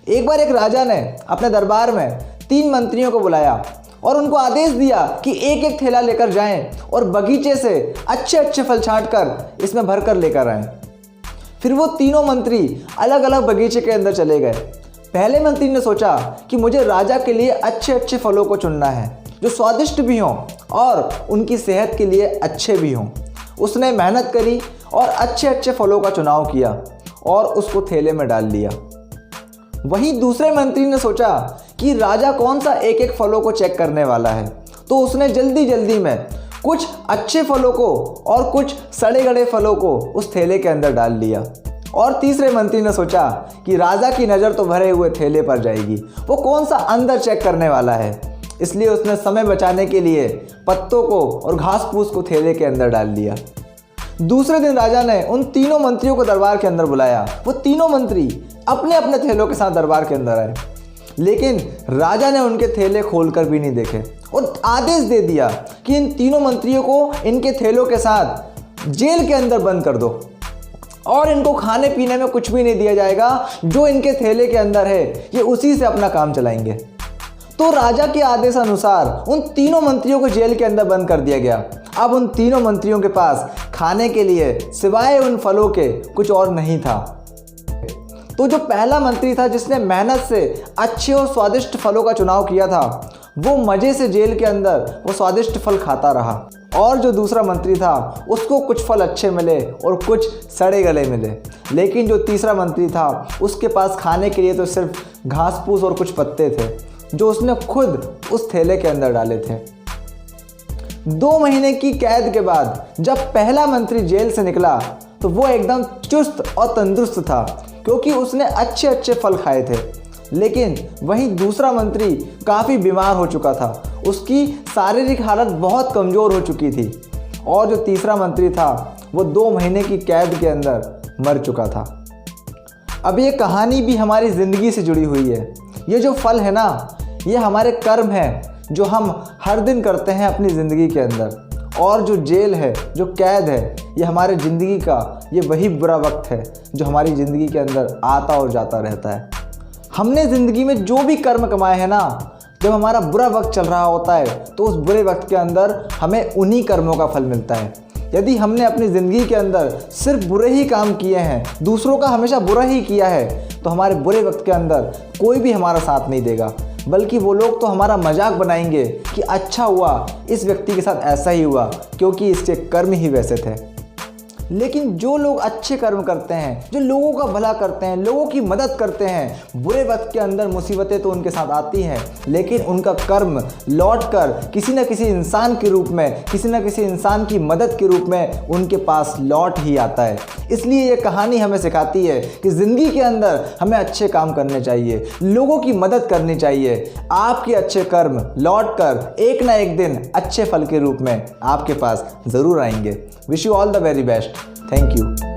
एक बार एक राजा ने अपने दरबार में 3 मंत्रियों को बुलाया और उनको आदेश दिया कि एक एक थैला लेकर जाएं और बगीचे से अच्छे अच्छे फल छांट कर इसमें भर कर लेकर आएं। फिर वो तीनों मंत्री अलग अलग बगीचे के अंदर चले गए। पहले मंत्री ने सोचा कि मुझे राजा के लिए अच्छे अच्छे फलों को चुनना है जो स्वादिष्ट भी हों और उनकी सेहत के लिए अच्छे भी हों। उसने मेहनत करी और अच्छे अच्छे फलों का चुनाव किया और उसको थैले में डाल लिया। वहीं दूसरे मंत्री ने सोचा कि राजा कौन सा एक एक फलों को चेक करने वाला है, तो उसने जल्दी जल्दी में कुछ अच्छे फलों को और कुछ सड़े गले फलों को उस थैले के अंदर डाल लिया। और तीसरे मंत्री ने सोचा कि राजा की नज़र तो भरे हुए थैले पर जाएगी, वो कौन सा अंदर चेक करने वाला है, इसलिए उसने समय बचाने के लिए पत्तों को और घास फूस को थैले के अंदर डाल दिया। दूसरे दिन राजा ने उन तीनों मंत्रियों को दरबार के अंदर बुलाया। वो तीनों मंत्री अपने अपने थैलों के साथ दरबार के अंदर आए, लेकिन राजा ने उनके थैले खोलकर भी नहीं देखे और आदेश दे दिया कि इन तीनों मंत्रियों को इनके थैलों के साथ जेल के अंदर बंद कर दो और इनको खाने पीने में कुछ भी नहीं दिया जाएगा। जो इनके थैले के अंदर है ये उसी से अपना काम चलाएंगे। तो राजा के आदेश अनुसार उन तीनों मंत्रियों को जेल के अंदर बंद कर दिया गया। अब उन तीनों मंत्रियों के पास खाने के लिए सिवाय उन फलों के कुछ और नहीं था। तो जो पहला मंत्री था जिसने मेहनत से अच्छे और स्वादिष्ट फलों का चुनाव किया था, वो मज़े से जेल के अंदर वो स्वादिष्ट फल खाता रहा। और जो दूसरा मंत्री था उसको कुछ फल अच्छे मिले और कुछ सड़े गले मिले। लेकिन जो तीसरा मंत्री था उसके पास खाने के लिए तो सिर्फ घास फूस और कुछ पत्ते थे जो उसने खुद उस थैले के अंदर डाले थे। 2 महीने की कैद के बाद जब पहला मंत्री जेल से निकला तो वो एकदम चुस्त और तंदुरुस्त था क्योंकि उसने अच्छे अच्छे फल खाए थे। लेकिन वहीं दूसरा मंत्री काफ़ी बीमार हो चुका था, उसकी शारीरिक हालत बहुत कमज़ोर हो चुकी थी। और जो तीसरा मंत्री था वो 2 महीने की कैद के अंदर मर चुका था। अब ये कहानी भी हमारी ज़िंदगी से जुड़ी हुई है। ये जो फल है ना, ये हमारे कर्म हैं जो हम हर दिन करते हैं अपनी ज़िंदगी के अंदर। और जो जेल है, जो कैद है, ये हमारे ज़िंदगी का ये वही बुरा वक्त है जो हमारी ज़िंदगी के अंदर आता और जाता रहता है। हमने ज़िंदगी में जो भी कर्म कमाए हैं ना, जब हमारा बुरा वक्त चल रहा होता है तो उस बुरे वक्त के अंदर हमें उन्हीं कर्मों का फल मिलता है। यदि हमने अपनी ज़िंदगी के अंदर सिर्फ बुरे ही काम किए हैं, दूसरों का हमेशा बुरा ही किया है, तो हमारे बुरे वक्त के अंदर कोई भी हमारा साथ नहीं देगा, बल्कि वो लोग तो हमारा मजाक बनाएंगे कि अच्छा हुआ इस व्यक्ति के साथ ऐसा ही हुआ क्योंकि इसके कर्म ही वैसे थे। लेकिन जो लोग अच्छे कर्म करते हैं, जो लोगों का भला करते हैं, लोगों की मदद करते हैं, बुरे वक्त के अंदर मुसीबतें तो उनके साथ आती हैं, लेकिन उनका कर्म लौटकर किसी न किसी इंसान के रूप में, किसी न किसी इंसान की मदद के रूप में उनके पास लौट ही आता है। इसलिए ये कहानी हमें सिखाती है कि ज़िंदगी के अंदर हमें अच्छे काम करने चाहिए, लोगों की मदद करनी चाहिए। आपके अच्छे कर्म लौटकर एक ना एक दिन अच्छे फल के रूप में आपके पास ज़रूर आएंगे। Wish you all the very best. Thank you.